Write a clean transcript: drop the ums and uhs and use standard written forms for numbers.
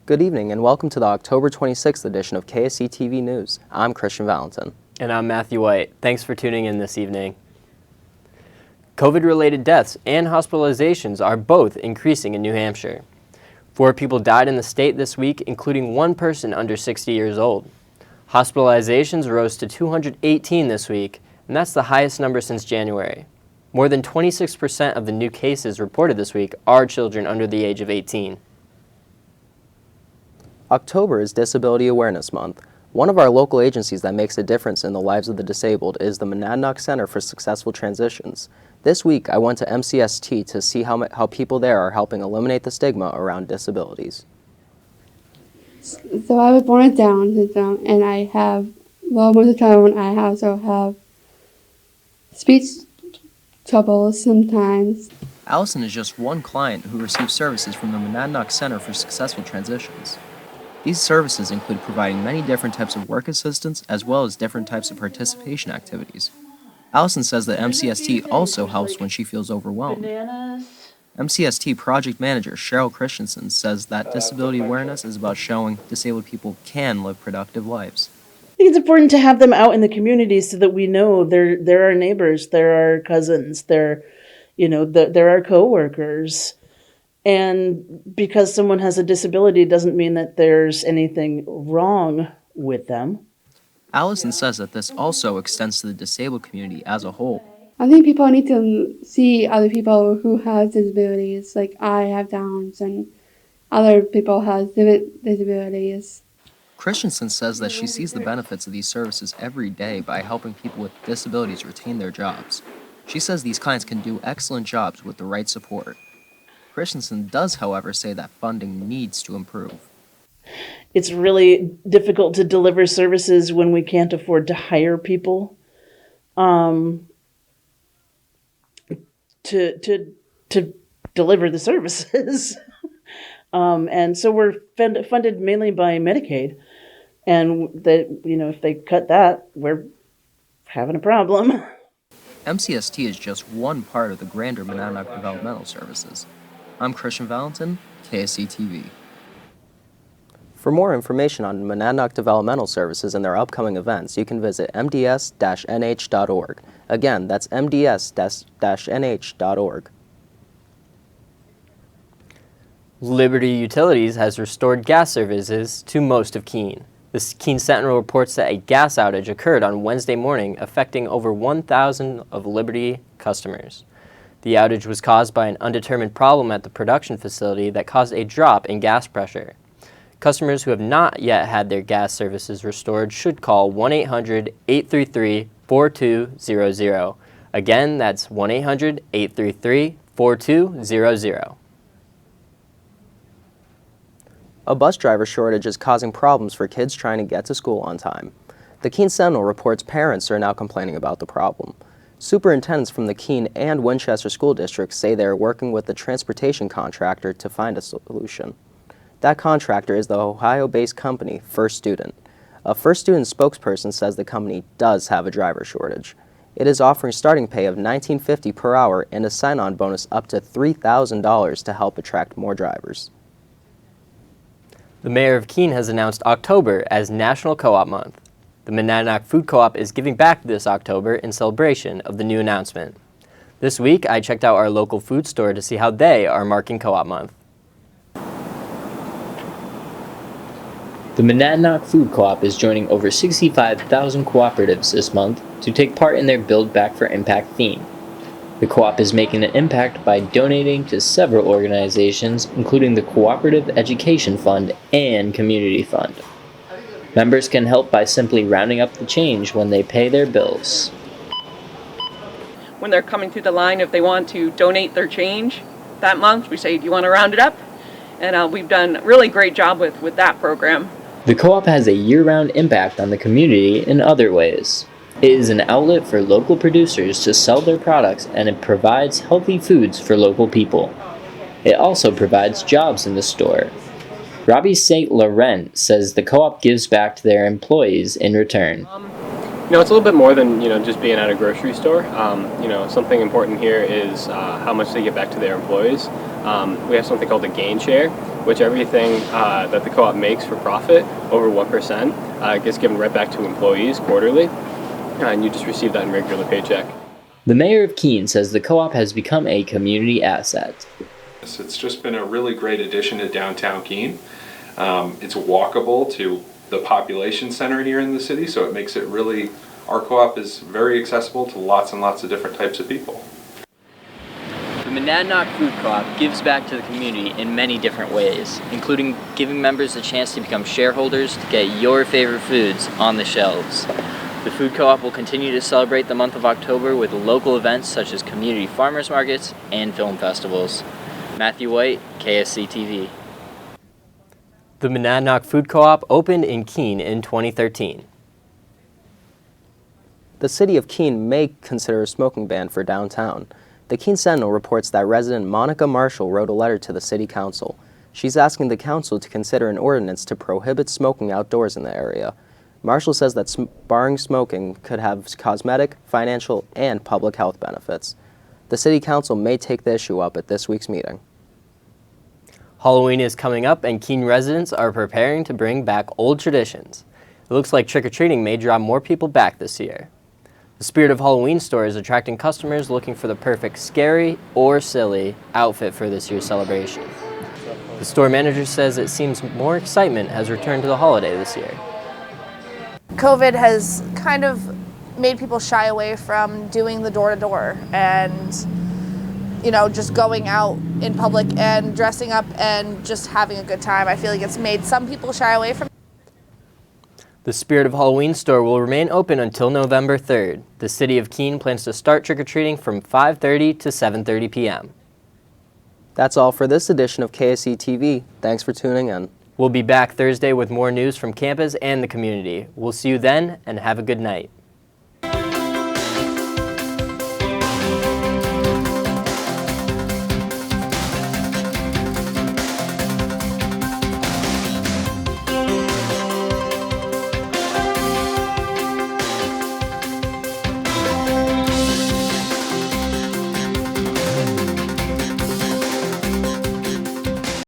Good evening and welcome to the October 26th edition of KSC-TV News. I'm Christian Valentin. And I'm Matthew White. Thanks for tuning in this evening. COVID-related deaths and hospitalizations are both increasing in New Hampshire. 4 people died in the state this week, including 1 person under 60 years old. Hospitalizations rose to 218 this week, and that's the highest number since January. More than 26% of the new cases reported this week are children under the age of 18. October is Disability Awareness Month. One of our local agencies that makes a difference in the lives of the disabled is the Monadnock Center for Successful Transitions. This week, I went to NEWSCAST to see how people there are helping eliminate the stigma around disabilities. So I was born with Down syndrome, and I have, most of the time I also have speech troubles sometimes. Allison is just one client who receives services from the Monadnock Center for Successful Transitions. These services include providing many different types of work assistance as well as different types of participation activities. Allison says that NEWSCAST also helps when she feels overwhelmed. NEWSCAST project manager Cheryl Christensen says that disability awareness is about showing disabled people can live productive lives. I think it's important to have them out in the community so that we know they're our neighbors, they're our cousins, they're our coworkers. And because someone has a disability doesn't mean that there's anything wrong with them. Allison says that this also extends to the disabled community as a whole. I think people need to see other people who have disabilities, like I have Downs and other people have disabilities. Christensen says that she sees the benefits of these services every day by helping people with disabilities retain their jobs. She says these clients can do excellent jobs with the right support. Christensen does, however, say that funding needs to improve. It's really difficult to deliver services when we can't afford to hire people to deliver the services. And so we're funded mainly by Medicaid. And that, if they cut that, we're having a problem. NEWSCAST is just one part of the grander Monadnock Developmental Services. I'm Christian Valentin, KSC-TV. For more information on Monadnock Developmental Services and their upcoming events, you can visit mds-nh.org. Again, that's mds-nh.org. Liberty Utilities has restored gas services to most of Keene. The Keene Sentinel reports that a gas outage occurred on Wednesday morning, affecting over 1,000 of Liberty customers. The outage was caused by an undetermined problem at the production facility that caused a drop in gas pressure. Customers who have not yet had their gas services restored should call 1-800-833-4200. Again, that's 1-800-833-4200. A bus driver shortage is causing problems for kids trying to get to school on time. The Keene Sentinel reports parents are now complaining about the problem. Superintendents from the Keene and Winchester school districts say they are working with the transportation contractor to find a solution. That contractor is the Ohio-based company First Student. A First Student spokesperson says the company does have a driver shortage. It is offering starting pay of $19.50 per hour and a sign-on bonus up to $3,000 to help attract more drivers. The mayor of Keene has announced October as National Co-op Month. The Monadnock Food Co-op is giving back this October in celebration of the new announcement. This week, I checked out our local food store to see how they are marking Co-op Month. The Monadnock Food Co-op is joining over 65,000 cooperatives this month to take part in their Build Back for Impact theme. The co-op is making an impact by donating to several organizations, including the Cooperative Education Fund and Community Fund. Members can help by simply rounding up the change when they pay their bills. When they're coming through the line, if they want to donate their change that month, we say, do you want to round it up? And we've done a really great job with that program. The co-op has a year-round impact on the community in other ways. It is an outlet for local producers to sell their products, and it provides healthy foods for local people. It also provides jobs in the store. Robbie St. Laurent says the co-op gives back to their employees in return. It's a little bit more than, just being at a grocery store. Something important here is how much they give back to their employees. We have something called a gain share, which everything that the co-op makes for profit, over 1%, gets given right back to employees quarterly, and you just receive that in regular paycheck. The mayor of Keene says the co-op has become a community asset. It's just been a really great addition to downtown Keene. It's walkable to the population center here in the city, so it makes it really, our co-op is very accessible to lots and lots of different types of people. The Monadnock Food Co-op gives back to the community in many different ways, including giving members a chance to become shareholders to get your favorite foods on the shelves. The Food Co-op will continue to celebrate the month of October with local events such as community farmers markets and film festivals. Matthew White, KSC-TV. The Monadnock Food Co-op opened in Keene in 2013. The city of Keene may consider a smoking ban for downtown. The Keene Sentinel reports that resident Monica Marshall wrote a letter to the city council. She's asking the council to consider an ordinance to prohibit smoking outdoors in the area. Marshall says that barring smoking could have cosmetic, financial, and public health benefits. The city council may take the issue up at this week's meeting. Halloween is coming up and Keene residents are preparing to bring back old traditions. It looks like trick-or-treating may draw more people back this year. The Spirit of Halloween store is attracting customers looking for the perfect scary or silly outfit for this year's celebration. The store manager says it seems more excitement has returned to the holiday this year. COVID has kind of made people shy away from doing the door-to-door and, just going out in public and dressing up and just having a good time. I feel like it's made some people shy away from it. The Spirit of Halloween store will remain open until November 3rd. The city of Keene plans to start trick-or-treating from 5:30 to 7:30 p.m. That's all for this edition of KSC-TV. Thanks for tuning in. We'll be back Thursday with more news from campus and the community. We'll see you then, and have a good night.